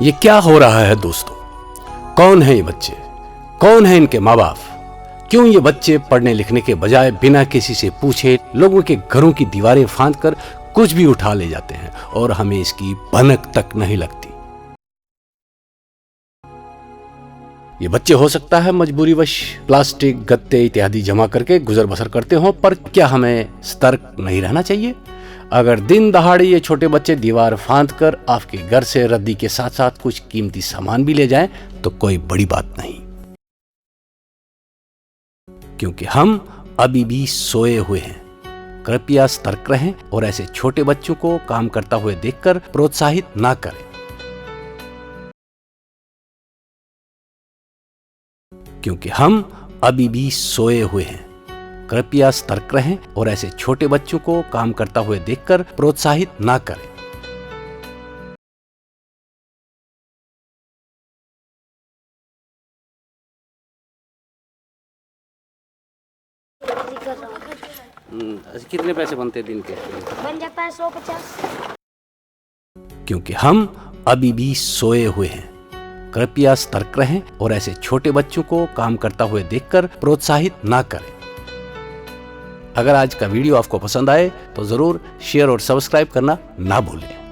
ये क्या हो रहा है दोस्तों? कौन है ये बच्चे? कौन है इनके माँ बाप? क्यों ये बच्चे पढ़ने लिखने के बजाय बिना किसी से पूछे लोगों के घरों की दीवारें फांद कर कुछ भी उठा ले जाते हैं और हमें इसकी भनक तक नहीं लगती? ये बच्चे हो सकता है मजबूरीवश प्लास्टिक, गत्ते इत्यादि जमा करके गुजर बसर करते हों, पर क्या हमें सतर्क नहीं रहना चाहिए? अगर दिन दहाड़े ये छोटे बच्चे दीवार फांद कर आपके घर से रद्दी के साथ साथ कुछ कीमती सामान भी ले जाएं, तो कोई बड़ी बात नहीं, क्योंकि हम अभी भी सोए हुए हैं। कृपया सतर्क रहें और ऐसे छोटे बच्चों को काम करता हुए देखकर प्रोत्साहित ना करें, क्योंकि हम अभी भी सोए हुए हैं। कृपया सतर्क रहें और ऐसे छोटे बच्चों को काम करता हुए देखकर प्रोत्साहित ना करें। कितने पैसे बनते हैं दिन के? बन जाता है 150। क्योंकि हम अभी भी सोए हुए हैं। कृपया सतर्क रहें और ऐसे छोटे बच्चों को काम करता हुए देखकर प्रोत्साहित ना करें। अगर आज का वीडियो आपको पसंद आए तो जरूर शेयर और सब्सक्राइब करना ना भूलें।